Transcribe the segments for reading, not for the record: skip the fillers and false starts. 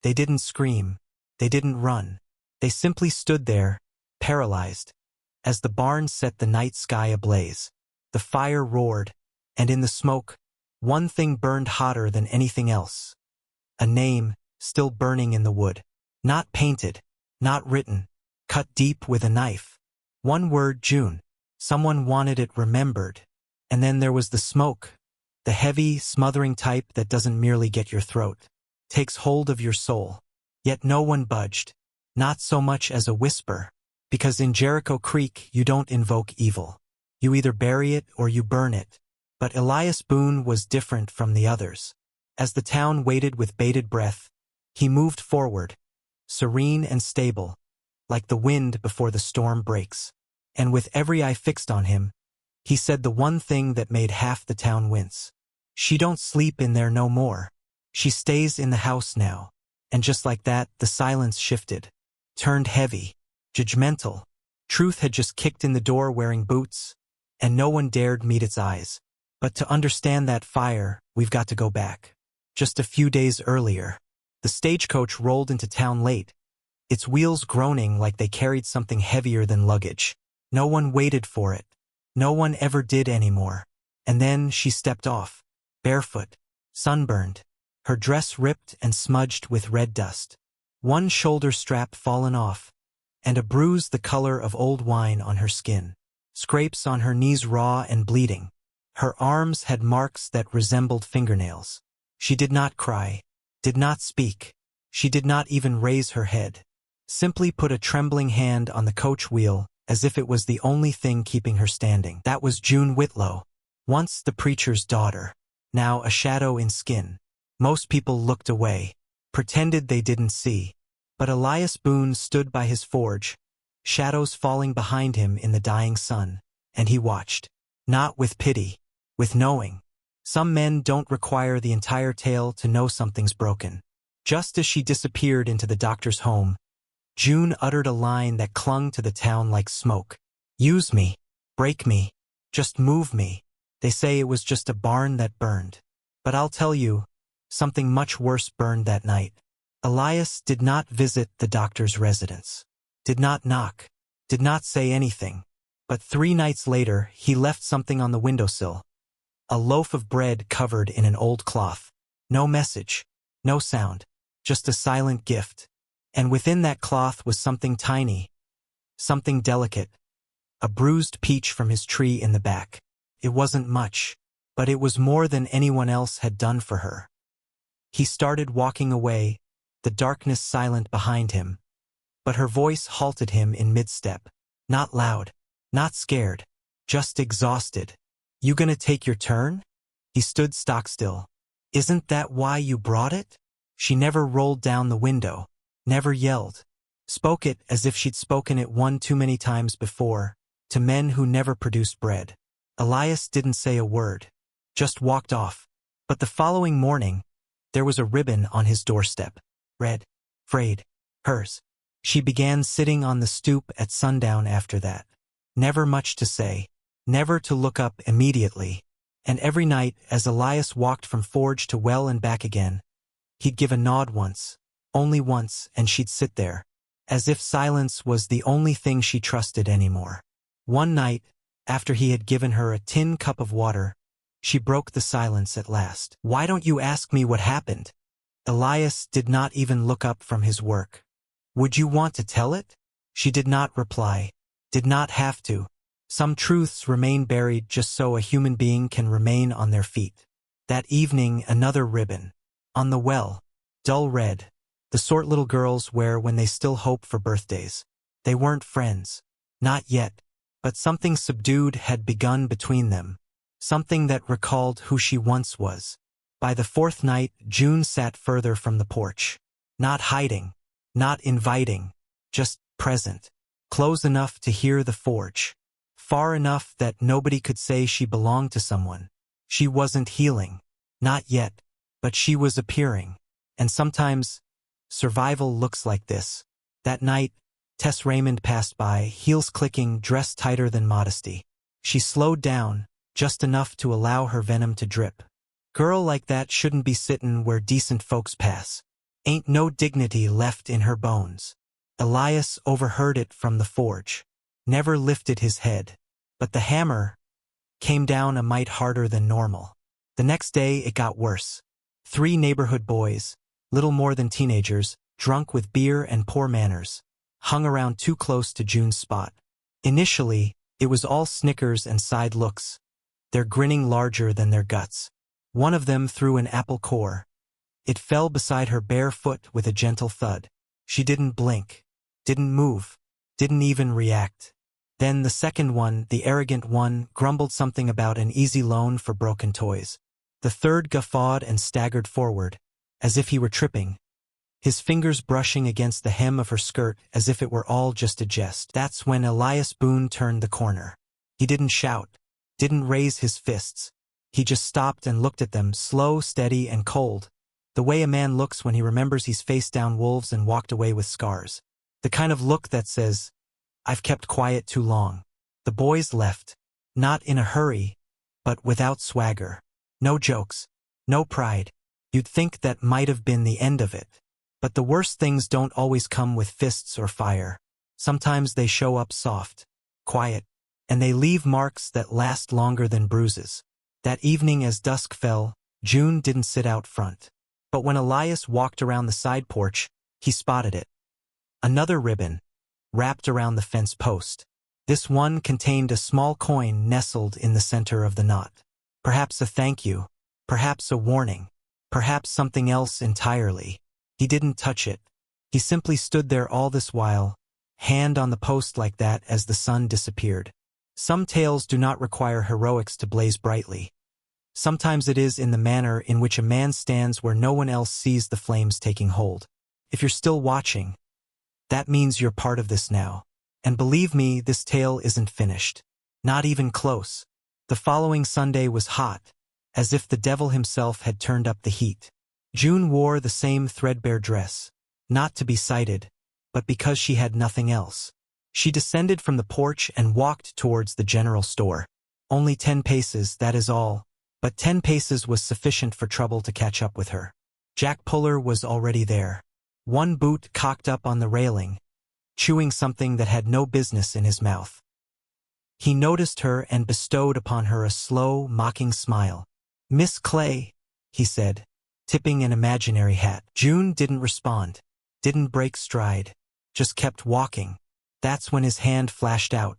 They didn't scream. They didn't run. They simply stood there, paralyzed. As the barn set the night sky ablaze, the fire roared, and in the smoke, one thing burned hotter than anything else. A name, still burning in the wood. Not painted, not written, cut deep with a knife. One word, June. Someone wanted it remembered. And then there was the smoke. The heavy, smothering type that doesn't merely get your throat. Takes hold of your soul. Yet no one budged. Not so much as a whisper. Because in Jericho Creek you don't invoke evil. You either bury it or you burn it. But Elias Boone was different from the others. As the town waited with bated breath, he moved forward, serene and stable, like the wind before the storm breaks. And with every eye fixed on him, he said the one thing that made half the town wince. She don't sleep in there no more. She stays in the house now. And just like that, the silence shifted, turned heavy, judgmental. Truth had just kicked in the door wearing boots, and no one dared meet its eyes. But to understand that fire, we've got to go back. Just a few days earlier, the stagecoach rolled into town late, its wheels groaning like they carried something heavier than luggage. No one waited for it. No one ever did anymore. And then she stepped off, barefoot, sunburned, her dress ripped and smudged with red dust, one shoulder strap fallen off, and a bruise the color of old wine on her skin, scrapes on her knees raw and bleeding. Her arms had marks that resembled fingernails. She did not cry, did not speak. She did not even raise her head. Simply put a trembling hand on the coach wheel, as if it was the only thing keeping her standing. That was June Whitlow, once the preacher's daughter, now a shadow in skin. Most people looked away, pretended they didn't see. But Elias Boone stood by his forge, shadows falling behind him in the dying sun, and he watched. Not with pity, with knowing. Some men don't require the entire tale to know something's broken. Just as she disappeared into the doctor's home, June uttered a line that clung to the town like smoke. Use me, break me, just move me. They say it was just a barn that burned. But I'll tell you, something much worse burned that night. Elias did not visit the doctor's residence, did not knock, did not say anything. But 3 nights later, he left something on the windowsill. A loaf of bread covered in an old cloth. No message, no sound, just a silent gift. And within that cloth was something tiny, something delicate, a bruised peach from his tree in the back. It wasn't much, but it was more than anyone else had done for her. He started walking away, the darkness silent behind him. But her voice halted him in mid-step. Not loud, not scared, just exhausted. You gonna take your turn? He stood stock still. Isn't that why you brought it? She never rolled down the window, never yelled. Spoke it as if she'd spoken it one too many times before, to men who never produced bread. Elias didn't say a word, just walked off. But the following morning, there was a ribbon on his doorstep. Red, frayed, hers. She began sitting on the stoop at sundown after that. Never much to say, never to look up immediately. And every night, as Elias walked from forge to well and back again, he'd give a nod once, only once, and she'd sit there, as if silence was the only thing she trusted anymore. One night, after he had given her a tin cup of water, she broke the silence at last. Why don't you ask me what happened? Elias did not even look up from his work. Would you want to tell it? She did not reply, did not have to. Some truths remain buried just so a human being can remain on their feet. That evening, another ribbon. On the well, dull red, the sort little girls wear when they still hope for birthdays. They weren't friends. Not yet. But something subdued had begun between them. Something that recalled who she once was. By the 4th night, June sat further from the porch. Not hiding. Not inviting. Just present. Close enough to hear the forge. Far enough that nobody could say she belonged to someone. She wasn't healing. Not yet. But she was appearing. And sometimes, survival looks like this. That night, Tess Raymond passed by, heels clicking, dressed tighter than modesty. She slowed down, just enough to allow her venom to drip. Girl like that shouldn't be sittin' where decent folks pass. Ain't no dignity left in her bones. Elias overheard it from the forge. Never lifted his head. But the hammer came down a mite harder than normal. The next day it got worse. 3 neighborhood boys, little more than teenagers, drunk with beer and poor manners, hung around too close to June's spot. Initially, it was all snickers and side looks, their grinning larger than their guts. One of them threw an apple core. It fell beside her bare foot with a gentle thud. She didn't blink, didn't move, didn't even react. Then the second one, the arrogant one, grumbled something about an easy loan for broken toys. The third guffawed and staggered forward, as if he were tripping, his fingers brushing against the hem of her skirt as if it were all just a jest. That's when Elias Boone turned the corner. He didn't shout, didn't raise his fists. He just stopped and looked at them, slow, steady, and cold, the way a man looks when he remembers he's faced down wolves and walked away with scars. The kind of look that says, "I've kept quiet too long." The boys left, not in a hurry, but without swagger. No jokes, no pride. You'd think that might have been the end of it. But the worst things don't always come with fists or fire. Sometimes they show up soft, quiet, and they leave marks that last longer than bruises. That evening as dusk fell, June didn't sit out front. But when Elias walked around the side porch, he spotted it. Another ribbon, wrapped around the fence post. This one contained a small coin nestled in the center of the knot. Perhaps a thank you, perhaps a warning, perhaps something else entirely. He didn't touch it. He simply stood there all this while, hand on the post like that as the sun disappeared. Some tales do not require heroics to blaze brightly. Sometimes it is in the manner in which a man stands where no one else sees the flames taking hold. If you're still watching, that means you're part of this now. And believe me, this tale isn't finished. Not even close. The following Sunday was hot, as if the devil himself had turned up the heat. June wore the same threadbare dress, not to be cited, but because she had nothing else. She descended from the porch and walked towards the general store. Only 10 paces, that is all, but 10 paces was sufficient for trouble to catch up with her. Jack Puller was already there, one boot cocked up on the railing, chewing something that had no business in his mouth. He noticed her and bestowed upon her a slow, mocking smile. "Miss Clay," he said, tipping an imaginary hat. June didn't respond, didn't break stride, just kept walking. That's when his hand flashed out,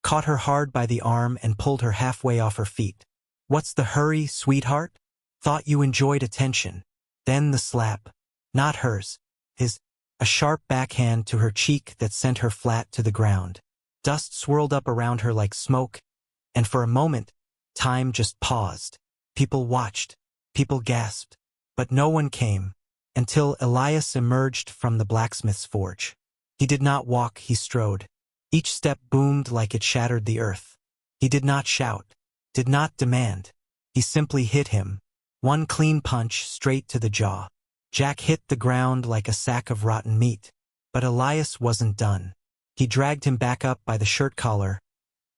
caught her hard by the arm and pulled her halfway off her feet. "What's the hurry, sweetheart? Thought you enjoyed attention." Then the slap, not hers, his, a sharp backhand to her cheek that sent her flat to the ground. Dust swirled up around her like smoke, and for a moment, time just paused. People watched, people gasped, but no one came, until Elias emerged from the blacksmith's forge. He did not walk, he strode. Each step boomed like it shattered the earth. He did not shout, did not demand. He simply hit him. One clean punch straight to the jaw. Jack hit the ground like a sack of rotten meat. But Elias wasn't done. He dragged him back up by the shirt collar,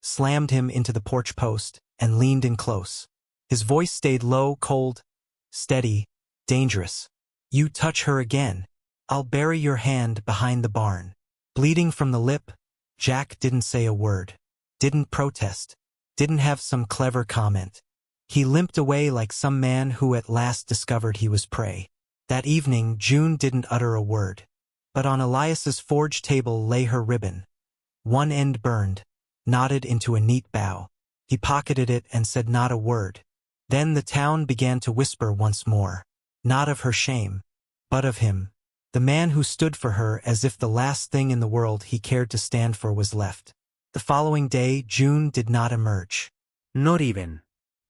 slammed him into the porch post, and leaned in close. His voice stayed low, cold, steady, dangerous. "You touch her again, I'll bury your hand behind the barn." Bleeding from the lip, Jack didn't say a word, didn't protest, didn't have some clever comment. He limped away like some man who at last discovered he was prey. That evening, June didn't utter a word. But on Elias's forge table lay her ribbon. One end burned, knotted into a neat bow. He pocketed it and said not a word. Then the town began to whisper once more. Not of her shame, but of him. The man who stood for her as if the last thing in the world he cared to stand for was left. The following day, June did not emerge. Not even.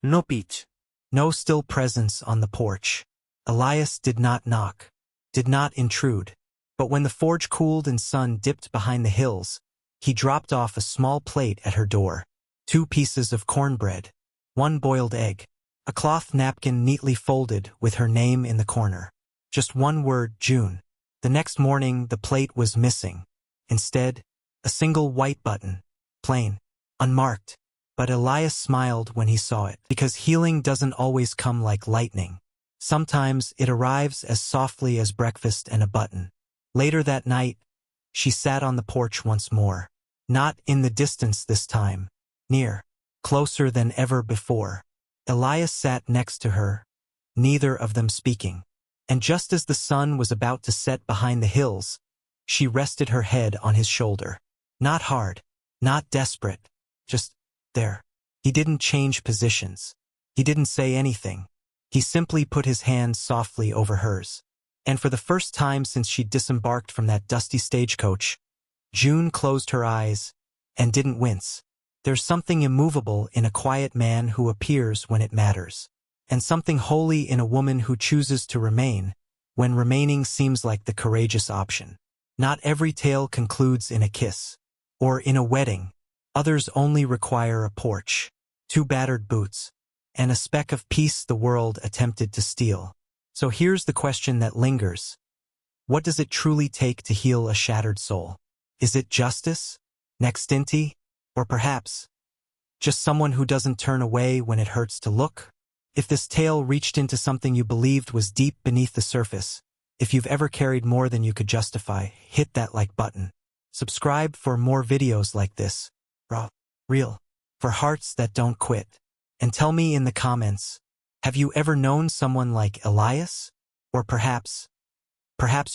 No peach. No still presence on the porch. Elias did not knock, did not intrude. But when the forge cooled and sun dipped behind the hills, he dropped off a small plate at her door. 2 pieces of cornbread, 1 boiled egg, a cloth napkin neatly folded with her name in the corner. Just 1 word, June. The next morning, the plate was missing. Instead, a single white button, plain, unmarked. But Elias smiled when he saw it, because healing doesn't always come like lightning. Sometimes it arrives as softly as breakfast and a button. Later that night, she sat on the porch once more. Not in the distance this time. Near. Closer than ever before. Elias sat next to her, neither of them speaking. And just as the sun was about to set behind the hills, she rested her head on his shoulder. Not hard, not desperate, just there. He didn't change positions. He didn't say anything. He simply put his hand softly over hers. And for the first time since she'd disembarked from that dusty stagecoach, June closed her eyes and didn't wince. There's something immovable in a quiet man who appears when it matters, and something holy in a woman who chooses to remain when remaining seems like the courageous option. Not every tale concludes in a kiss, or in a wedding. Others only require a porch, 2 battered boots, and a speck of peace the world attempted to steal. So here's the question that lingers. What does it truly take to heal a shattered soul? Is it justice? Nextinti? Or perhaps just someone who doesn't turn away when it hurts to look? If this tale reached into something you believed was deep beneath the surface, if you've ever carried more than you could justify, hit that like button. Subscribe for more videos like this. Raw, real, for hearts that don't quit. And tell me in the comments, have you ever known someone like Elias? Or perhaps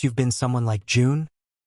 you've been someone like June?